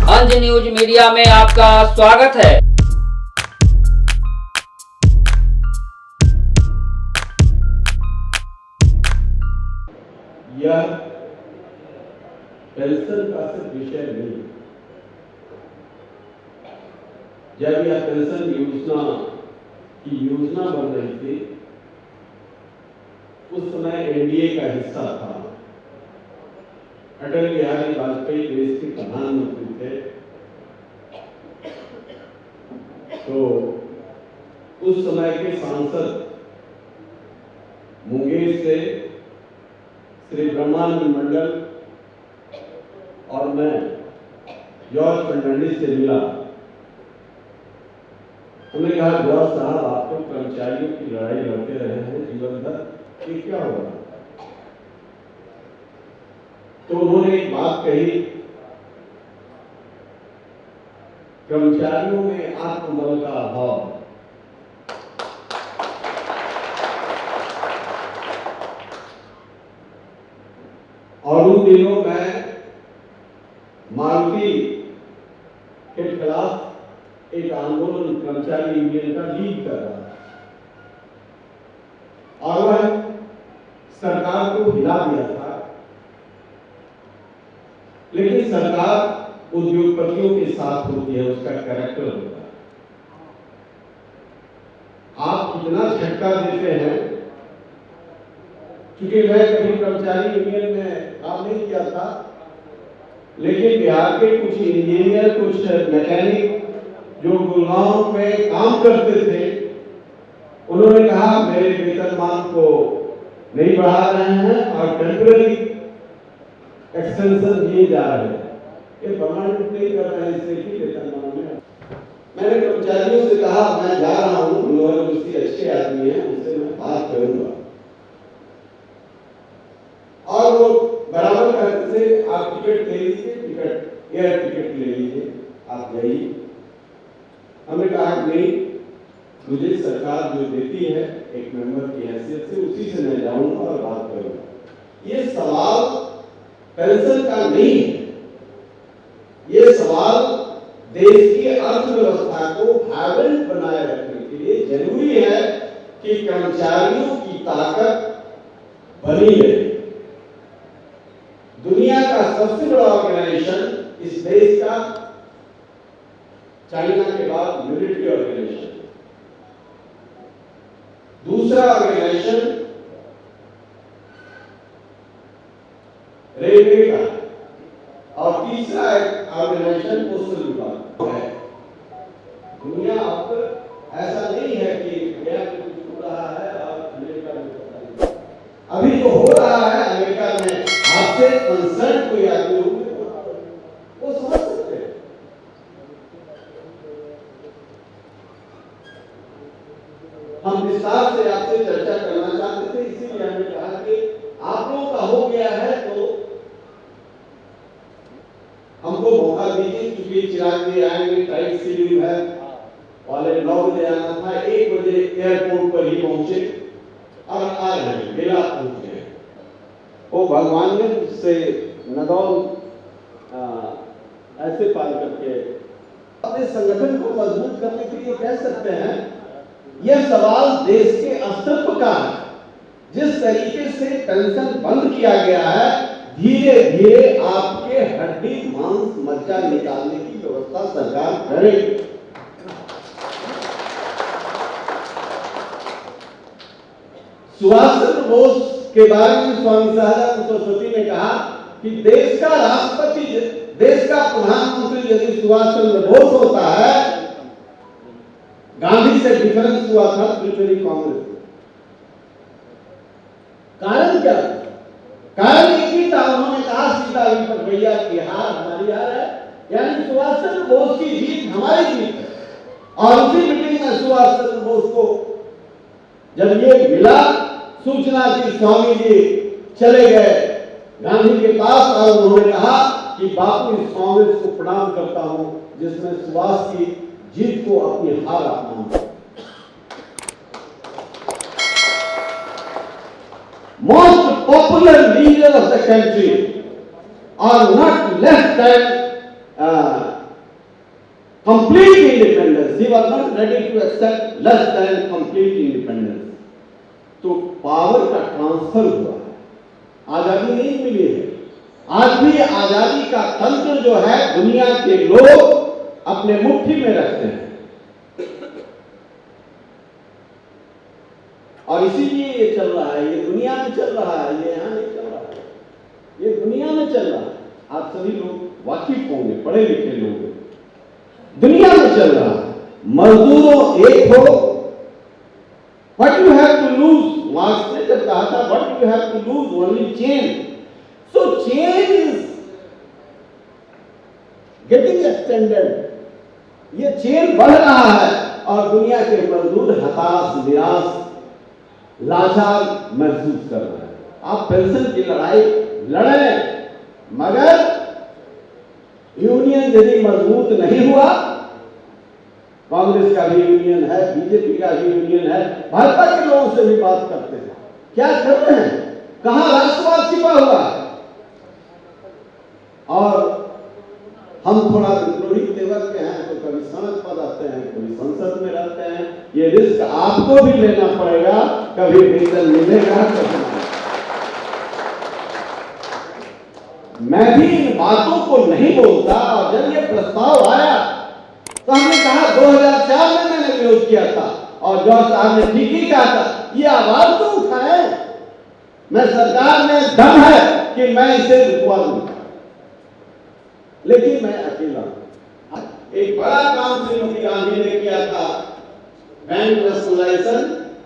अंज news media में आपका स्वागत है। यह पेंशन का सिर्फ विषय नहीं। जब यह पेंशन योजना बन रही थी, उस समय एनडीए का हिस्सा था। अटल बिहारी वाजपेयी देश के प्रधानमंत्री थे। तो उस समय के सांसद मुंगेर से श्री ब्रह्मानंद मंडल और मैं जॉर्ज फर्नांडिस से मिला। उन्होंने कहा, जॉर्ज साहब, आप तो कर्मचारियों की लड़ाई लड़ते रहे हैं जीवन भर, ये क्या होगा? तो उन्होंने एक बात कही, कर्मचारियों में आत्मबल का अभाव। और उन दिनों में मारुति के खिलाफ एक आंदोलन कर्मचारी यूनियन का लीड कर रहा था और वह सरकार को हिला दिया था। लेकिन सरकार उद्योगपतियों के साथ होती है, उसका कैरेक्टर होता है। आप कितना झटका देते हैं, क्योंकि मैं कभी कर्मचारी यूनियन में काम नहीं किया था, लेकिन बिहार के कुछ इंजीनियर, कुछ मैकेनिक जो गुड़गांव में काम करते थे, उन्होंने कहा मेरे वेतनमान को नहीं बढ़ा रहे हैं और टेम्पररी एक्सटेंशन दिए जा रहे हैं। ये परमानेंट नहीं कर रहे हैं, इसलिए कि वेतनमान में। मैंने कर्मचारियों से कहा, मैं जा रहा हूँ, उन्होंने अच्छे आदमी हैं, उनसे मैं बात करूंगा। और वो बराबर कहते थे, आप टिकट ले लीजिए, टिकट एयर टिकट ले लीजिए, आप जाइए। हमने कहा नहीं, मुझे सरकार जो देती है एक मेंबर की हैसियत से, उसी से मैं जाऊंगा और बात करूंगा। ये सवाल पेंशन का नहीं है, ये सवाल देश की अर्थव्यवस्था को वाइब्रेंट बनाए रखने के लिए जरूरी है कि कर्मचारियों की ताकत बनी रहे। दुनिया का सबसे बड़ा ऑर्गेनाइजेशन इस देश का, चाइना के बाद मिलिट्री ऑर्गेनाइजेशन, दूसरा ऑर्गेनाइजेशन रेलवे का और तीसरा ऑर्गेनाइजेशन पोस्टल विभाग है। दुनिया अब ऐसा नहीं है कि गया कुछ हो रहा है और अमेरिका में पता नहीं। अभी जो हो रहा है अमेरिका में, आपसे कंसर्न कोई आदमी हो वो समझ सकते हैं। हम विस्तार से आपसे चर्चा करना चाहते थे, इसीलिए हमने कहा कि आप लोगों का हो गया है तो हमको मौका दीजिए, क्योंकि चिराग जी आएंगे, टाइट शेड्यूल है, वाले 9 बजे आना था, 1 बजे एयरपोर्ट पर ही पहुंचे और आ रहे हैं, मेला पहुंचे हैं। वो भगवान ने मुझसे नदौल ऐसे पार करके अपने संगठन को मजबूत करने के लिए कह सकते हैं। यह सवाल देश के अस्तित्व का है। जिस तरीके से पेंशन बंद किया गया है, धीरे धीरे आपके हड्डी मांस मज्जा निकालने की व्यवस्था सरकार करेगी। सुभाष चंद्र बोस के बारे में स्वामी सहजानंद सरस्वती ने कहा कि देश का राष्ट्रपति, देश का प्रधानमंत्री यदि सुभाष चंद्र बोस होता है, गांधी से डिफरेंस हुआ था त्रिपुरी कांग्रेस। कारण क्या? कारण एक ही था, उन्होंने कहा सीता पर भैया की हार हमारी हार है, यानी सुभाष चंद्र बोस की जीत हमारी जीत है। और उसी मीटिंग में सुभाष चंद्र बोस को जब ये मिला सूचना की स्वामी जी चले गए गांधी के पास और उन्होंने कहा कि बापू, इस कांग्रेस को प्रणाम करता हूं जिसमें सुभाष की जीत को अपनी हार अपना। Most popular leader of the country are not less than complete independence. He was not ready to accept less than complete independence. तो पावर का ट्रांसफर हुआ है, आजादी नहीं मिली है। आज भी आजादी का तंत्र जो है दुनिया के लोग अपने मुट्ठी में रखते हैं, और इसीलिए ये चल रहा है, ये दुनिया में चल रहा है, ये यहां नहीं चल रहा है, ये दुनिया में चल रहा है। आप सभी लोग वाकिफ होंगे, पढ़े लिखे लोग, दुनिया में चल रहा है। मजदूरों एक हो, what you have to lose, Marx ने जब कहा था what you have to lose only chain, so chain is getting extended, ये चेन बढ़ रहा है और दुनिया के मजदूर हताश, निराश, लाचार महसूस कर रहे हैं। आप पेंशन की लड़ाई लड़ें, मगर यूनियन यदि मजबूत नहीं हुआ, कांग्रेस का भी यूनियन है, बीजेपी का भी यूनियन है, भाजपा के लोगों से भी बात करते हैं, क्या कर रहे हैं, कहां राष्ट्रवाद छिपा हुआ है। और हम थोड़ा विद्रोही तेवर के हैं, तो कभी सड़क पर रहते हैं, कभी संसद में रहते हैं, ये रिस्क आपको भी लेना पड़ेगा, कभी वेतन मिलेगा कभी नहीं। मैं भी इन बातों को नहीं बोलता, और जब ये प्रस्ताव आया तो हमने कहा 2004 में मैंने विरोध किया था, और जॉर्ज साहब ने ठीक ही कहा था, ये आवाज तो उठाए, मैं सरकार में दम है कि मैं इसे रुकवा दूंगा, लेकिन मैं अकेला हूं। एक बड़ा काम श्रीमती गांधी ने किया था, bank nationalisation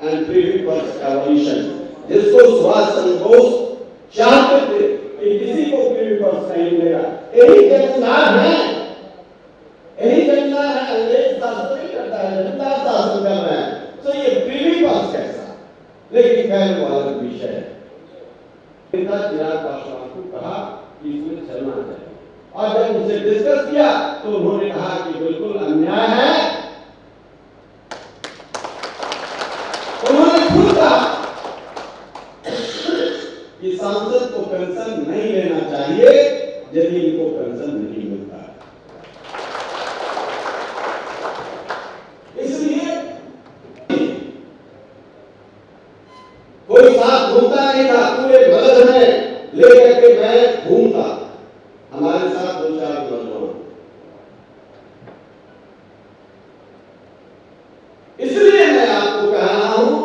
and Privi purse evolution, जिसको सुभाष चंद्र बोस चाहते थे कि किसी को प्रीवी पर्स नहीं मिलेगा। यही जमींदार है, यही जमींदार है, अंग्रेज शासन नहीं करता है, जमींदार शासन कर रहे हैं, तो ये प्रीवी पर्स कैसा, लेकिन खैर वो अलग विषय है। चिराग पासवान को कहा कि इसमें चलना चाहिए, और जब उनसे डिस्कस किया तो उन्होंने कहा कि बिल्कुल अन्याय है। उन्होंने खुद कहा कि सांसद को पेंशन नहीं लेना चाहिए यदि इनको पेंशन नहीं मिलता है। इसलिए कोई साथ घूमता नहीं था, पूरे मगध में लेकर के मैं घूमता, हमारे साथ 2-4 नौजवान। इसलिए मैं आपको कह रहा हूं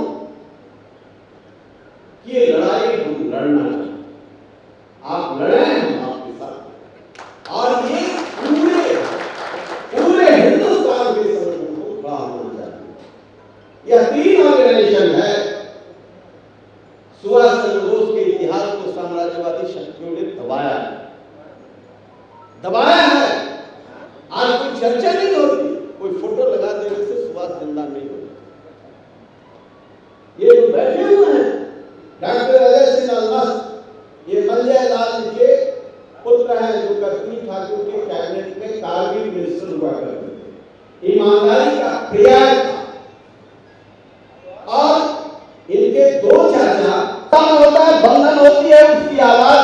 कि ये लड़ाई हम लड़ना चाहिए, आप लड़े, हम आपके साथ, और ये पूरे हिंदुस्तान के संगठन को खड़ा होना चाहिए। यह 3 ऑर्गेनाइजेशन है, सुभाष चंद्र बोस के इतिहास को साम्राज्यवादी शक्तियों ने दबाया है। आज कोई चर्चा नहीं होती, कोई फोटो लगा देने से सुभाष जिंदा नहीं होता। ये जो बैठे हुए हैं डॉक्टर अजय सिंह अलमस्त, ये मंजय लाल जी के पुत्र हैं, जो कर्पूरी ठाकुर के कैबिनेट में कारगिल मिनिस्टर हुआ करते थे, ईमानदारी का प्रयास था। और इनके 2 चाचा होता है, बंधन होती है, उसकी आवाज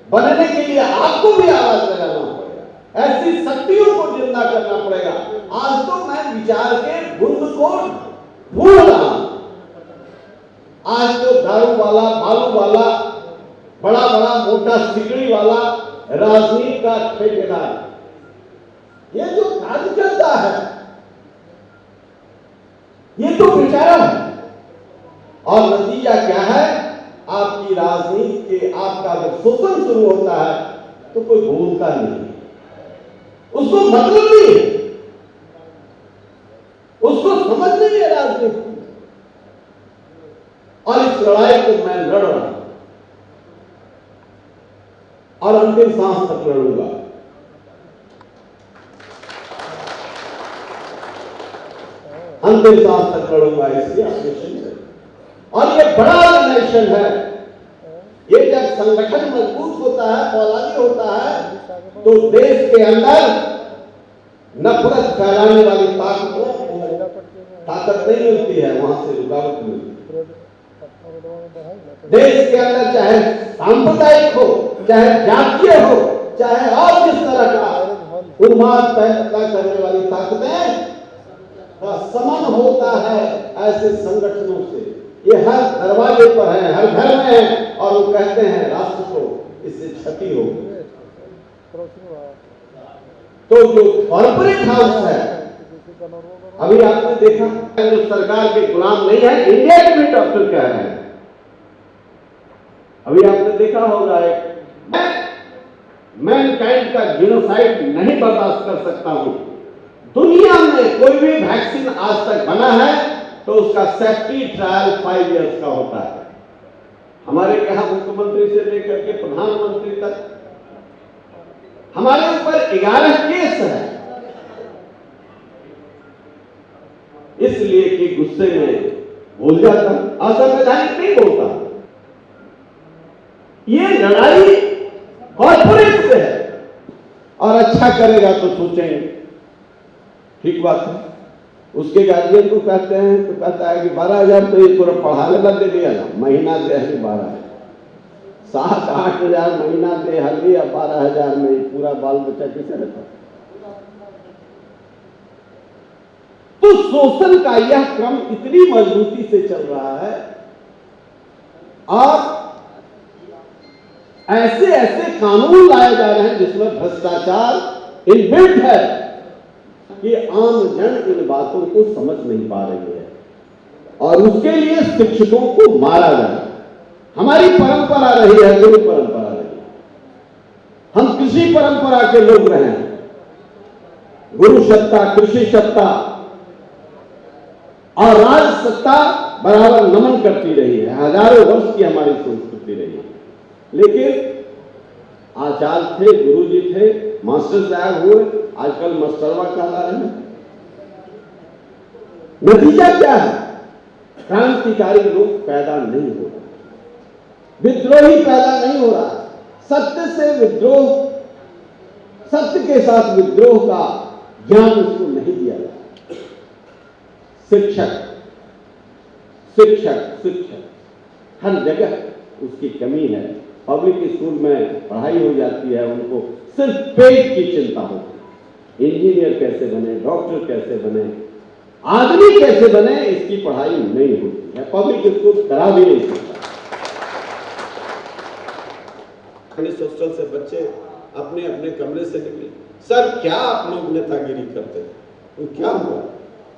बनने के लिए आपको भी आवाज लगाना पड़ेगा, ऐसी शक्तियों को जिंदा करना पड़ेगा। आज तो मैं विचार के बुंद को भूल रहा हूं। आज तो दारू वाला, बालू वाला, बड़ा बड़ा मोटा सिगड़ी वाला राजनीति का ठेकेदार, ये जो कार्य करता है, ये तो बेचारा है। और नतीजा क्या है, आपकी राजनीति के, आपका जब शोषण शुरू होता है तो कोई भूलता नहीं, उसको मतलब नहीं है, उसको समझ नहीं है राजनीति। और इस लड़ाई को मैं लड़ रहा हूं, और अंतिम सांस तक लड़ूंगा। अंतिम सांस तक लड़ूंगा इसलिए ऑपरेशन है। और ये बड़ा ऑर्गेनाइजेशन है, ये जब संगठन मजबूत होता है, फौलादी होता है, तो देश के अंदर नफरत फैलाने वाली ताकत नहीं मिलती है, वहां से रुकावट मिलती है। देश के अंदर चाहे सांप्रदायिक हो, चाहे जातीय हो, चाहे और जिस तरह का उन्माद पैदा करने वाली ताकतें का समन होता है ऐसे संगठनों से। ये हर दरवाजे पर है, हर घर में है, और वो कहते हैं राष्ट्र को इससे क्षति होगी। तो जो कॉर्पोरेट हाउस है, अभी आपने देखा जो सरकार के गुलाम नहीं है, इंडिया के भी डॉक्टर क्या है। अभी आपने देखा होगा, मैनकाइंड का जीनोसाइड नहीं बर्दाश्त कर सकता हूं। दुनिया में कोई भी वैक्सीन आज तक बना है तो उसका सेफ्टी ट्रायल 5 इयर्स का होता है। हमारे यहां मुख्यमंत्री से लेकर के प्रधानमंत्री तक हमारे ऊपर 11 केस है, इसलिए कि गुस्से में बोल जाता, असंवैधानिक नहीं बोलता। ये लड़ाई कॉर्पोरेट से है, और अच्छा करेगा तो सोचेंगे, ठीक बात है। उसके गार्जियन को कहते हैं तो कहता है कि 12,000 तो ये पूरा पढ़ा लेना दे दिया ना, महीना दे है 12, 7-8 हजार महीना दे हली, या 12,000 में पूरा बाल बच्चा कैसे रहता। तो शोषण का यह क्रम इतनी मजबूती से चल रहा है, और ऐसे ऐसे कानून लाए जा रहे हैं जिसमें भ्रष्टाचार इनबिल्ट है कि आम जन इन बातों को समझ नहीं पा रही है, और उसके लिए शिक्षकों को मारा जाए। हमारी परंपरा रही है, गुरु परंपरा रही है, हम कृषि परंपरा के लोग रहे हैं। गुरु सत्ता, कृषि सत्ता और राज सत्ता बराबर नमन करती रही है, हजारों वर्ष की हमारी संस्कृति रही है। लेकिन आचार्य थे, गुरुजी थे, मास्टर साहब हुए, आजकल मास्टरवा कहला रहे हैं। नतीजा क्या है? क्रांतिकारी लोग पैदा नहीं हो रहे, विद्रोही पैदा नहीं हो रहा। सत्य से विद्रोह, सत्य के साथ विद्रोह का ज्ञान उसको नहीं दिया जाता। शिक्षक शिक्षक शिक्षक हर जगह उसकी कमी है। पब्लिक स्कूल में पढ़ाई हो जाती है, उनको सिर्फ पेट की चिंता होती है। इंजीनियर कैसे बने, डॉक्टर कैसे बने, आदमी कैसे बने, इसकी पढ़ाई नहीं होती है। पब्लिक स्कूल करा भी नहीं सकता। हॉस्टल से बच्चे अपने अपने कमरे से निकले, सर क्या आप लोग नेतागिरी करते हैं? तो क्या हुआ?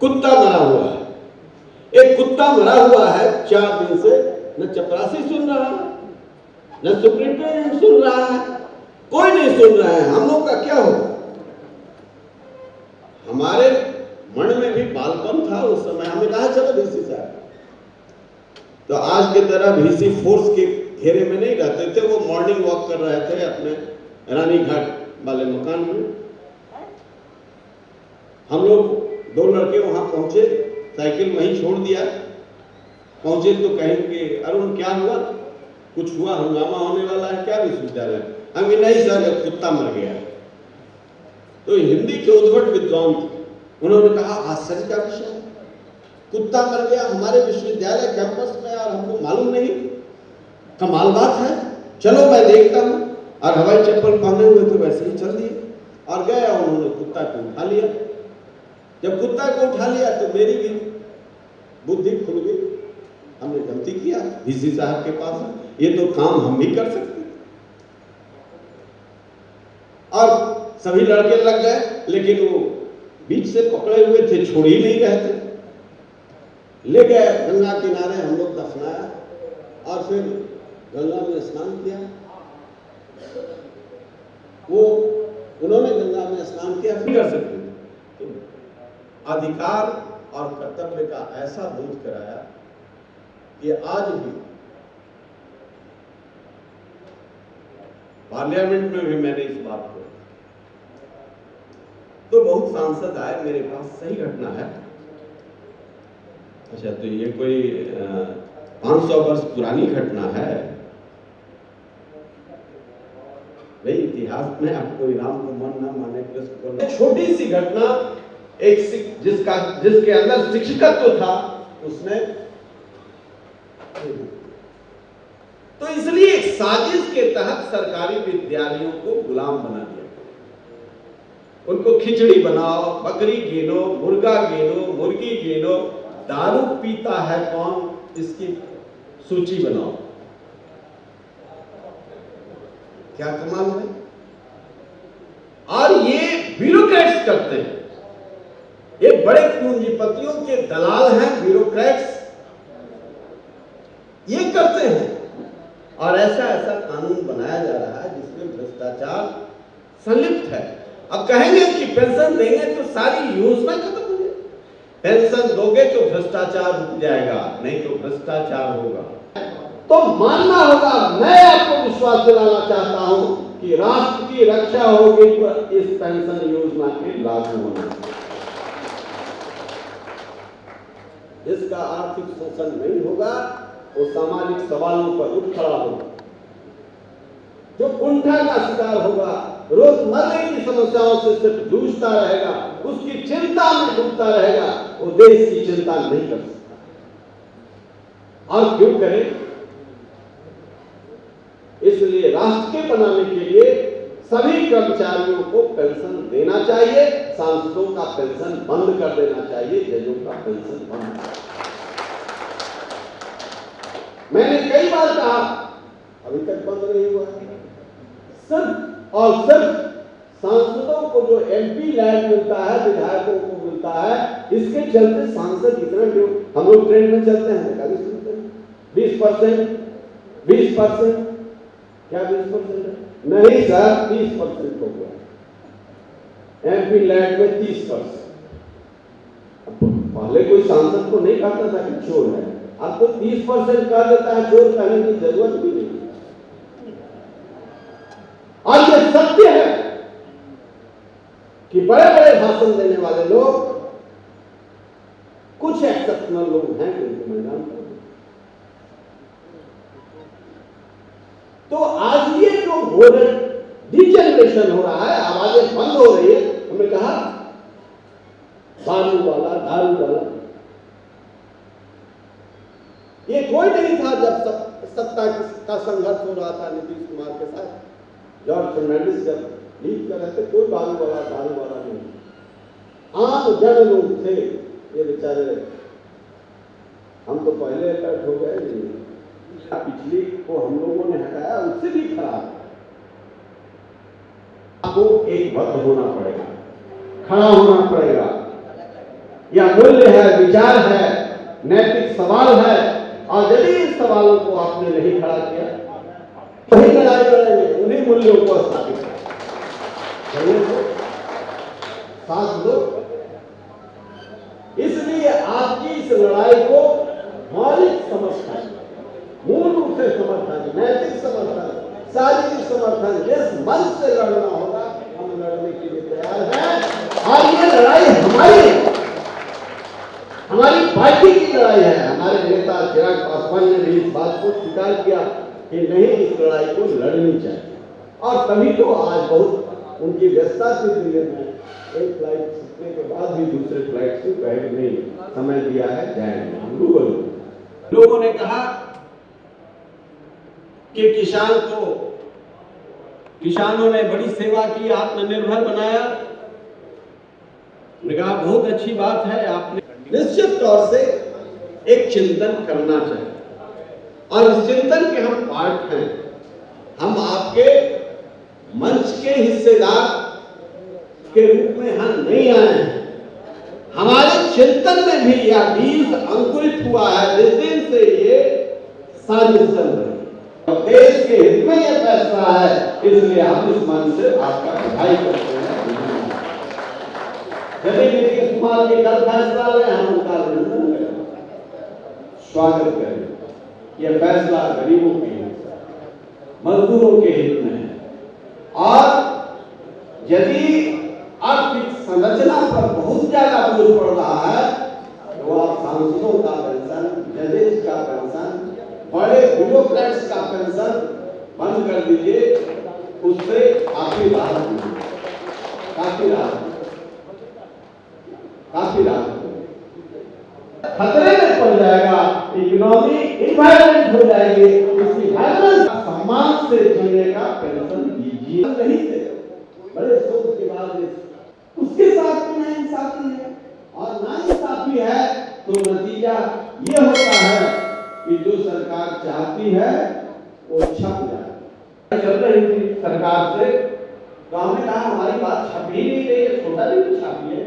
कुत्ता मरा हुआ है, एक कुत्ता मरा हुआ है 4 दिन से, न चपरासी सुन रहा है, न सुप्रिंटेंडेंट सुन रहा है, कोई नहीं सुन रहा है। हम लोग का क्या होगा? हमारे मन में भी बालपन था उस समय, हमें कहा चलो VC साहब, तो आज की तरह VC फोर्स के घेरे में नहीं रहते थे। वो मॉर्निंग वॉक कर रहे थे अपने रानी घाट वाले मकान में। हम लोग 2 लड़के वहां पहुंचे, साइकिल वहीं छोड़ दिया। पहुंचे तो कहेंगे अरुण क्या हुआ, कुछ हुआ, हंगामा होने वाला है क्या विश्वविद्यालय? हम नहीं सर, कुत्ता मर गया। तो हिंदी के उद्भट विद्वान थे, उन्होंने कहा आश्चर्य का विषय, कुत्ता मर गया हमारे विश्वविद्यालय कैंपस में और हमको मालूम नहीं, कमाल बात है, चलो मैं देखता हूं। और हवाई चप्पल पहने हुए थे, वैसे ही चल दिए और गए, और उन्होंने कुत्ता को उठा लिया। जब कुत्ता को उठा लिया तो मेरी भी बुद्धि खुल गई, हमने गलती किया, VC साहब के पास ये तो काम हम भी कर सकते। और सभी लड़के लग गए, लेकिन वो बीच से पकड़े हुए थे, छोड़ ही नहीं रहे थे। ले गए गंगा किनारे, हम लोग दफनाया और फिर गंगा में स्नान किया। वो उन्होंने गंगा में स्नान किया, फिर कर सकते तो अधिकार और कर्तव्य का ऐसा बोध कराया कि आज भी पार्लियामेंट में भी मैंने इस बात को, तो बहुत सांसद आए मेरे पास, सही घटना है। अच्छा, तो ये कोई 500 वर्ष पुरानी घटना है भाई, इतिहास में आप कोई राम को मन ना माने, कृष्ण को। छोटी सी घटना, एक जिसके अंदर शिक्षकत्व था, उसने इसलिए एक साजिश के तहत सरकारी विद्यालयों को गुलाम बना दिया, उनको खिचड़ी बनाओ, बकरी गिनो, मुर्गा गिनो, मुर्गी गिनो, दारू पीता है कौन इसकी सूची बनाओ। क्या कमाल है। और ये ब्यूरोक्रेट्स करते हैं, ये बड़े पूंजीपतियों के दलाल हैं ब्यूरोक्रेट्स, ये करते हैं। और ऐसा ऐसा कानून बनाया जा रहा है जिसमें भ्रष्टाचार संलिप्त है। अब कहेंगे कि पेंशन देंगे तो सारी योजना खत्म हो जाएगी, पेंशन दोगे तो भ्रष्टाचार रुक जाएगा, नहीं तो भ्रष्टाचार होगा। तो मानना होगा, मैं आपको विश्वास दिलाना चाहता हूं कि राष्ट्र की रक्षा होगी तो इस पेंशन योजना के लागू होना, जिसका आर्थिक शोषण नहीं होगा वो सामाजिक सवालों पर उठ खड़ा होगा, जो कुंठा का शिकार होगा, रोजमर्रा की समस्याओं से सिर्फ जूझता रहेगा, उसकी चिंता में डूबता रहेगा, वो देश की चिंता नहीं कर सकता। और क्यों करे? इसलिए राष्ट्र के बनाने के लिए सभी कर्मचारियों को पेंशन देना चाहिए, सांसदों का पेंशन बंद कर देना चाहिए, जजों का पेंशन बंद। मैंने कई बार कहा, अभी तक बंद नहीं हुआ है। सिर्फ और सिर्फ सांसदों को जो एमपी लैंड मिलता है, विधायकों को मिलता है, इसके चलते सांसद कितना क्यों हम लोग ट्रेन में चलते हैं 20%, 20%, क्या 20% है? नहीं सर, 30% हो गया। एमपी लैंड में 30%। पहले कोई सांसद को नहीं कहता था कि चोर है, अब तो 30% कह देता है, चोर कहने की जरूरत भी नहीं। और ये सत्य है कि बड़े बड़े भाषण देने वाले लोग, कुछ एक्सेप्शनल लोग हैं जिनको मैं जानता हूं। तो आज ये जो मॉडर्न डिजेनरेशन हो रहा है, आवाजें बंद हो रही है, हमने कहा दारू वाला, ये कोई नहीं था जब सत्ता का संघर्ष हो रहा था नीतीश कुमार के साथ। जॉर्ज फर्नांडिस जब लीड कर रहे थे, कोई दारू वाला नहीं, आम जन लोग थे ये बेचारे। हम तो पहले अलर्ट हो गए, पिछली को हम लोगों ने हटाया, उससे भी खराब। आपको एक बद्ध होना पड़ेगा, खड़ा होना पड़ेगा। यह मूल्य है, विचार है, नैतिक सवाल है, और यदि इन सवालों को आपने नहीं खड़ा किया, वही लड़ाई लड़ेंगे, उन्हीं मूल्यों को स्थापित करेंगे। साथ दो। इसलिए आपकी इस लड़ाई को मौलिक समर्थन, मूल रूप से समर्थन, नैतिक समर्थन, शारीरिक समर्थन, जिस मन से लड़ना होगा हम लड़ने के लिए तैयार हैं। और ये लड़ाई हमारी पार्टी की लड़ाई है। हमारे नेता चिराग पासवान ने भी इस बात को स्वीकार किया कि नहीं, इस लड़ाई को लड़नी चाहिए। और तभी तो आज बहुत उनकी व्यस्तता से दिल्ली में एक फ्लाइट छूटने के बाद भी दूसरे फ्लाइट से कहे नहीं, समय दिया है, जाएंगे। लोगों ने कहा कि किसानों ने बड़ी सेवा की, आत्मनिर्भर बनाया। कहा बहुत अच्छी बात है, आपने निश्चित तौर से एक चिंतन करना चाहिए, और इस चिंतन के हम पार्ट हैं। हम आपके मंच के हिस्सेदार के रूप में हम नहीं आए हैं। हमारे चिंतन में भी यह बीज अंकुरित हुआ है जिस दिन से ये साजिश चल रही है। देश के हित में यह फैसला है, इसलिए हम इस मन से आपका बधाई करते हैं। यदि नीतीश कुमार के कल फैसला लें, हम उनका अभिनंदन करें, स्वागत करें। यह फैसला गरीबों के हित, मजदूरों के हित में है। और यदि आर्थिक संरचना पर बहुत ज्यादा बोझ पड़ रहा है, तो आप सांसदों का पेंशन, जजेस का पेंशन, बड़े ब्यूरोक्रेट्स का पेंशन बंद कर दीजिए, उससे काफी राहत मिलेगी, काफी राहत। खतरे में पड़ जाएगा इकोनॉमी इन्वायरमेंट हो जाएगी, इसकी वायरलेंस सम्मान से जीने का पेंशन दीजिए। नहीं थे बड़े सोच के बाद उसके साथ भी नाइंसाफी है, और नाइंसाफी है तो नतीजा ये होता है कि जो सरकार चाहती है वो छप जाए। चल रही थी सरकार से, तो हमने कहा हमारी बात छप ही नहीं रही है, छोटा भी तो छापिए।